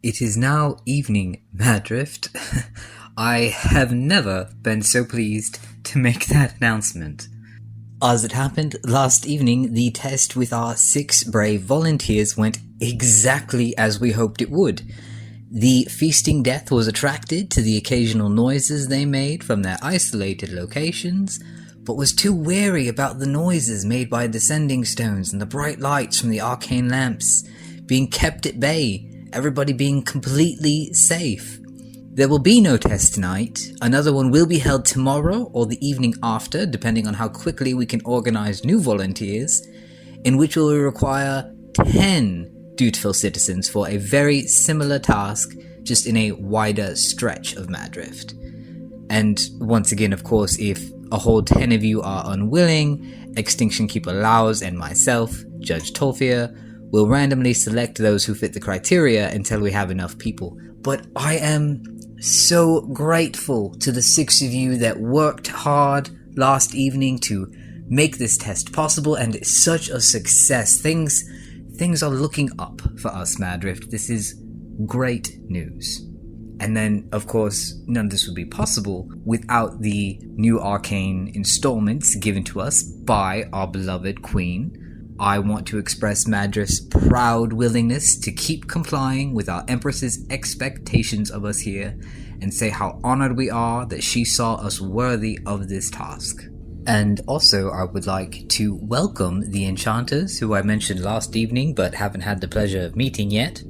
It is now evening, Maddrift. I have never been so pleased to make that announcement. As it happened, last evening the test with our 6 brave volunteers went exactly as we hoped it would. The feasting death was attracted to the occasional noises they made from their isolated locations, but was too wary about the noises made by descending stones and the bright lights from the arcane lamps, being kept at bay, everybody being completely safe. There will be no test tonight. Another one will be held tomorrow or the evening after, depending on how quickly we can organize new volunteers, in which we will require 10 dutiful citizens for a very similar task, just in a wider stretch of Maddrift. And once again, of course, if a whole 10 of you are unwilling, Extinction Keeper Laos and myself, Judge Tolphier, will randomly select those who fit the criteria until we have enough people. But I am so grateful to the 6 of you that worked hard last evening to make this test possible, and it's such a success. Things are looking up for us, Maddrift. This is great news. And then, of course, none of this would be possible without the new arcane installments given to us by our beloved Queen. I want to express Maddrift's proud willingness to keep complying with our Empress's expectations of us here, and say how honored we are that she saw us worthy of this task. And also, I would like to welcome the enchanters who I mentioned last evening but haven't had the pleasure of meeting yet,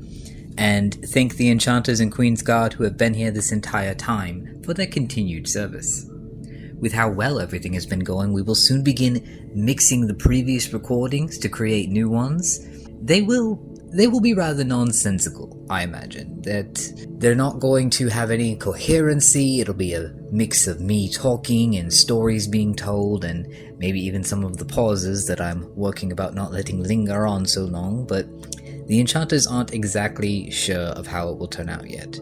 and thank the enchanters and Queen's Guard who have been here this entire time for their continued service. With how well everything has been going, we will soon begin mixing the previous recordings to create new ones. They will be rather nonsensical, I imagine. That they're not going to have any coherency. It'll be a mix of me talking and stories being told, and maybe even some of the pauses that I'm working about not letting linger on so long, but the enchanters aren't exactly sure of how it will turn out yet.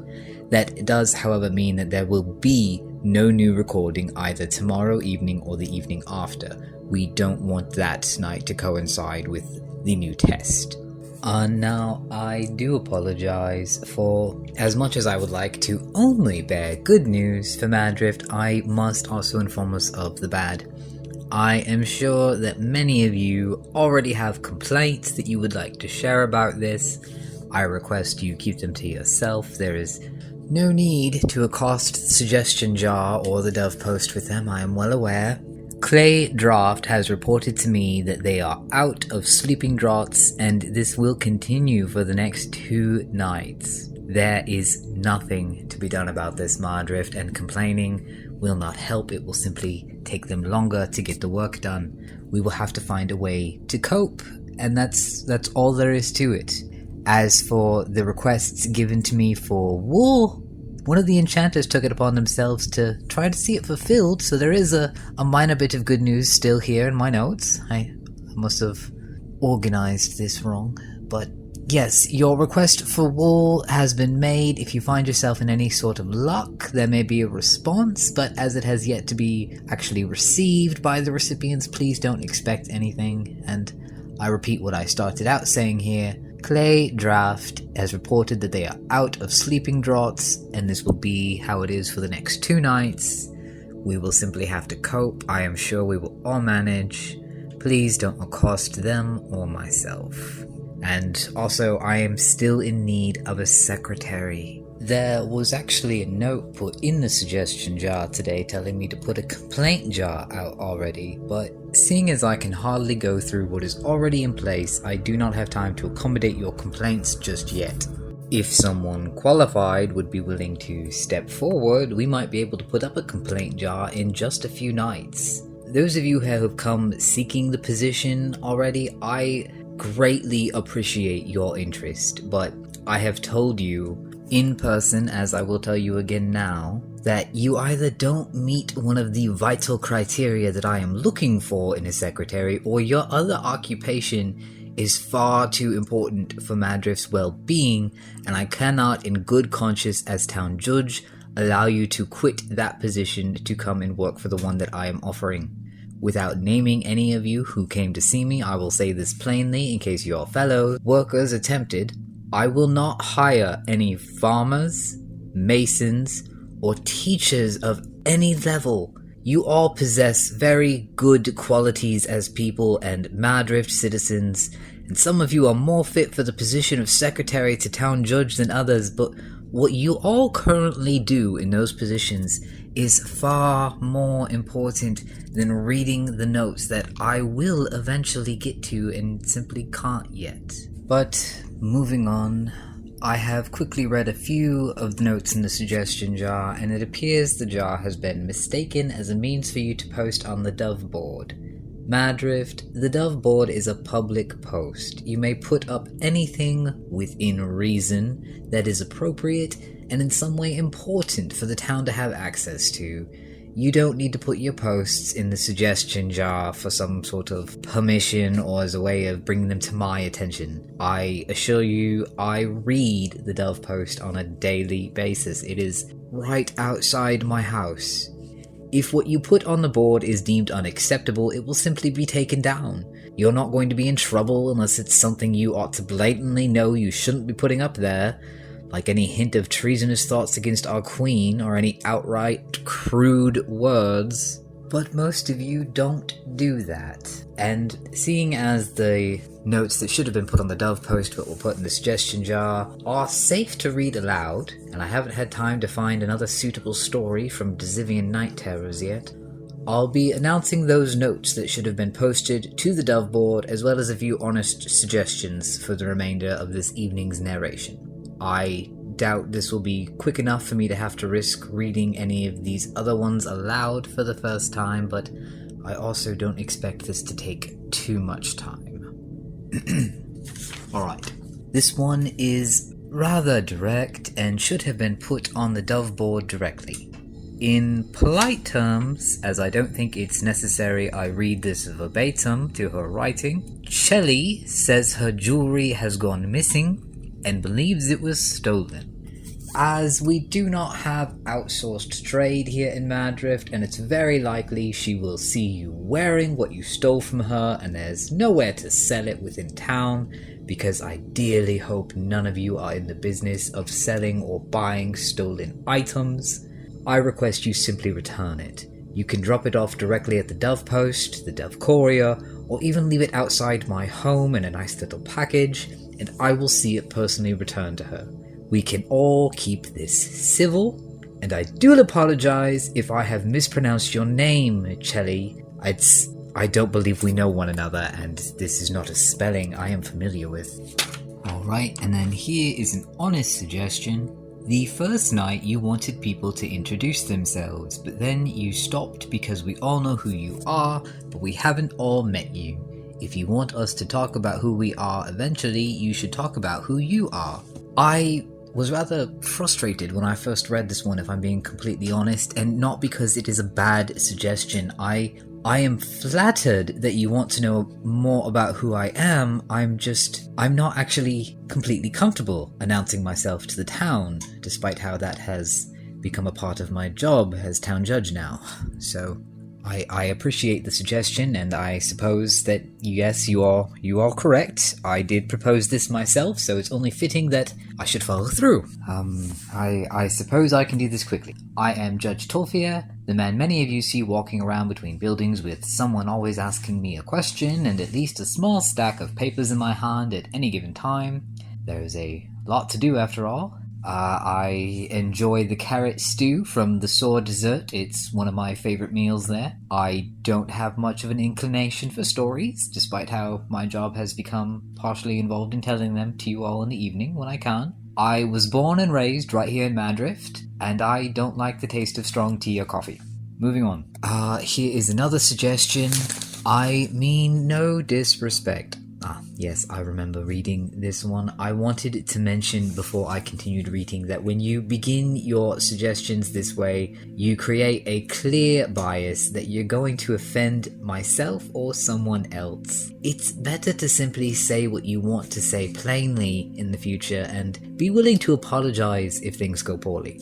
That does, however, mean that there will be no new recording either tomorrow evening or the evening after. We don't want that night to coincide with the new test. Now, I do apologize for, as much as I would like to only bear good news for Maddrift, I must also inform us of the bad. I am sure that many of you already have complaints that you would like to share about this. I request you keep them to yourself. There is no need to accost the suggestion jar or the dove post with them, I am well aware. Clay Draft has reported to me that they are out of sleeping draughts, and this will continue for the next 2 nights. There is nothing to be done about this, Maddrift, and complaining will not help. It will simply take them longer to get the work done. We will have to find a way to cope, and that's all there is to it. As for the requests given to me for wool, one of the enchanters took it upon themselves to try to see it fulfilled, so there is a minor bit of good news still here in my notes. I must have organized this wrong, but yes, your request for wool has been made. If you find yourself in any sort of luck, there may be a response, but as it has yet to be actually received by the recipients, please don't expect anything. And I repeat what I started out saying here. Clay Draft has reported that they are out of sleeping draughts, and this will be how it is for the next 2 nights. We will simply have to cope. I am sure we will all manage. Please don't accost them or myself. And also, I am still in need of a secretary. There was actually a note put in the suggestion jar today telling me to put a complaint jar out already, but seeing as I can hardly go through what is already in place, I do not have time to accommodate your complaints just yet. If someone qualified would be willing to step forward, we might be able to put up a complaint jar in just a few nights. Those of you who have come seeking the position already, I greatly appreciate your interest, but I have told you in person, as I will tell you again now, that you either don't meet one of the vital criteria that I am looking for in a secretary, or your other occupation is far too important for Maddrift's well-being, and I cannot, in good conscience as town judge, allow you to quit that position to come and work for the one that I am offering. Without naming any of you who came to see me, I will say this plainly in case your fellow workers attempted. I will not hire any farmers, masons, or teachers of any level. You all possess very good qualities as people and Maddrift citizens, and some of you are more fit for the position of secretary to town judge than others, but what you all currently do in those positions is far more important than reading the notes that I will eventually get to and simply can't yet. But moving on, I have quickly read a few of the notes in the suggestion jar, and it appears the jar has been mistaken as a means for you to post on the Dove board. Maddrift, the Dove board is a public post. You may put up anything within reason that is appropriate and in some way important for the town to have access to. You don't need to put your posts in the suggestion jar for some sort of permission or as a way of bringing them to my attention. I assure you, I read the Dove post on a daily basis. It is right outside my house. If what you put on the board is deemed unacceptable, it will simply be taken down. You're not going to be in trouble unless it's something you ought to blatantly know you shouldn't be putting up there, like any hint of treasonous thoughts against our queen or any outright crude words. But most of you don't do that. And seeing as the notes that should have been put on the Dove post but were put in the suggestion jar are safe to read aloud, and I haven't had time to find another suitable story from Dazivian Night Terrors yet, I'll be announcing those notes that should have been posted to the Dove board, as well as a few honest suggestions for the remainder of this evening's narration. I doubt this will be quick enough for me to have to risk reading any of these other ones aloud for the first time, but I also don't expect this to take too much time. Alright, this one is rather direct and should have been put on the Dove board directly. In polite terms, as I don't think it's necessary I read this verbatim to her writing, Chelly says her jewelry has gone missing and believes it was stolen. As we do not have outsourced trade here in Maddrift, and it's very likely she will see you wearing what you stole from her, and there's nowhere to sell it within town, because I dearly hope none of you are in the business of selling or buying stolen items, I request you simply return it. You can drop it off directly at the Dove Post, the Dove Courier, or even leave it outside my home in a nice little package, and I will see it personally returned to her. We can all keep this civil, and I do apologize if I have mispronounced your name, Chelly. I don't believe we know one another, and this is not a spelling I am familiar with. Alright, and then here is an honest suggestion. The first night you wanted people to introduce themselves, but then you stopped because we all know who you are, but we haven't all met you. If you want us to talk about who we are eventually, you should talk about who you are. I was rather frustrated when I first read this one, if I'm being completely honest, and not because it is a bad suggestion. I am flattered that you want to know more about who I am. I'm not actually completely comfortable announcing myself to the town, despite how that has become a part of my job as town judge now. So I appreciate the suggestion, and I suppose that, yes, you are correct. I did propose this myself, so it's only fitting that I should follow through. I suppose I can do this quickly. I am Judge Tolphier, the man many of you see walking around between buildings with someone always asking me a question and at least a small stack of papers in my hand at any given time. There's a lot to do after all. I enjoy the carrot stew from the Sword Dessert. It's one of my favorite meals there. I don't have much of an inclination for stories, despite how my job has become partially involved in telling them to you all in the evening when I can. I was born and raised right here in Maddrift, and I don't like the taste of strong tea or coffee. Moving on. Here is another suggestion. I mean no disrespect. Yes, I remember reading this one. I wanted to mention before I continued reading that when you begin your suggestions this way, you create a clear bias that you're going to offend myself or someone else. It's better to simply say what you want to say plainly in the future and be willing to apologize if things go poorly.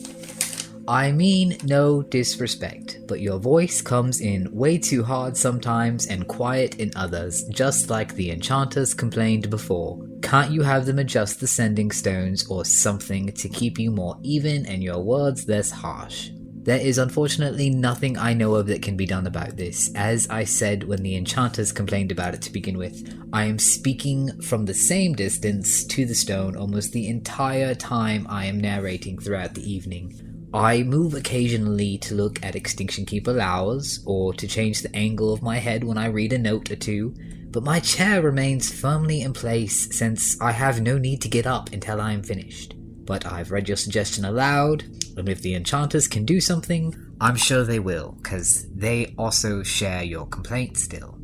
I mean no disrespect, but your voice comes in way too hard sometimes and quiet in others, just like the enchanters complained before. Can't you have them adjust the sending stones or something to keep you more even and your words less harsh? There is unfortunately nothing I know of that can be done about this. As I said when the enchanters complained about it to begin with, I am speaking from the same distance to the stone almost the entire time I am narrating throughout the evening. I move occasionally to look at Extinction Keeper hours, or to change the angle of my head when I read a note or two, but my chair remains firmly in place since I have no need to get up until I am finished. But I've read your suggestion aloud, and if the enchanters can do something, I'm sure they will, cause they also share your complaint still.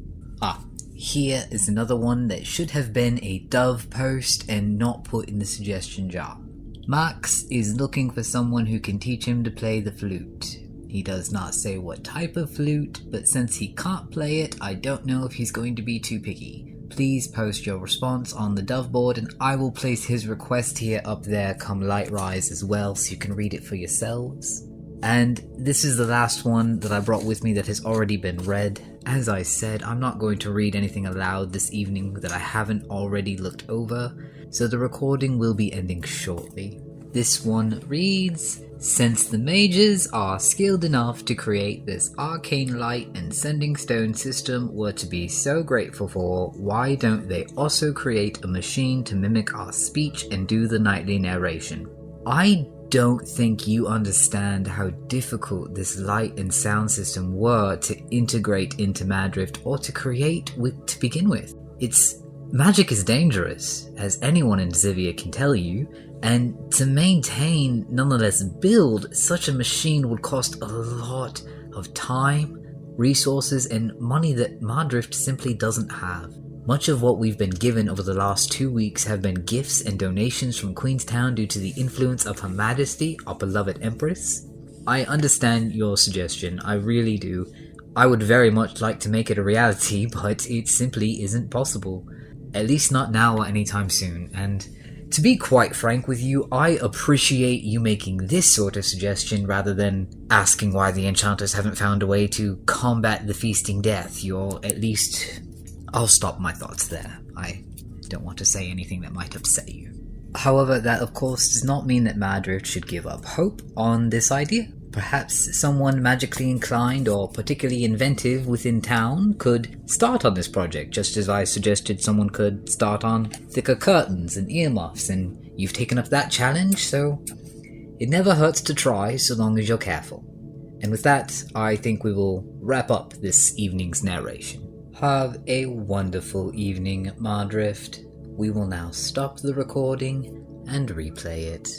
Here is another one that should have been a Dove post and not put in the suggestion jar. Max is looking for someone who can teach him to play the flute. He does not say what type of flute, but since he can't play it, I don't know if he's going to be too picky. Please post your response on the Dove board and I will place his request here up there come light rise as well so you can read it for yourselves. And this is the last one that I brought with me that has already been read. As I said, I'm not going to read anything aloud this evening that I haven't already looked over, so the recording will be ending shortly. This one reads, since the mages are skilled enough to create this arcane light and sending stone system we're to be so grateful for, why don't they also create a machine to mimic our speech and do the nightly narration? I don't think you understand how difficult this light and sound system were to integrate into Maddrift or to create with to begin with. Magic is dangerous, as anyone in Zivia can tell you, and to maintain, nonetheless build, such a machine would cost a lot of time, resources, and money that Maddrift simply doesn't have. Much of what we've been given over the last 2 weeks have been gifts and donations from Queenstown due to the influence of Her Majesty, our beloved Empress. I understand your suggestion, I really do. I would very much like to make it a reality, but it simply isn't possible. At least not now or anytime soon, and to be quite frank with you, I appreciate you making this sort of suggestion rather than asking why the enchanters haven't found a way to combat the feasting death. I'll stop my thoughts there. I don't want to say anything that might upset you. However, that of course does not mean that Maddrift should give up hope on this idea. Perhaps someone magically inclined or particularly inventive within town could start on this project, just as I suggested someone could start on thicker curtains and earmuffs, and you've taken up that challenge, so it never hurts to try so long as you're careful. And with that, I think we will wrap up this evening's narration. Have a wonderful evening, Maddrift. We will now stop the recording and replay it.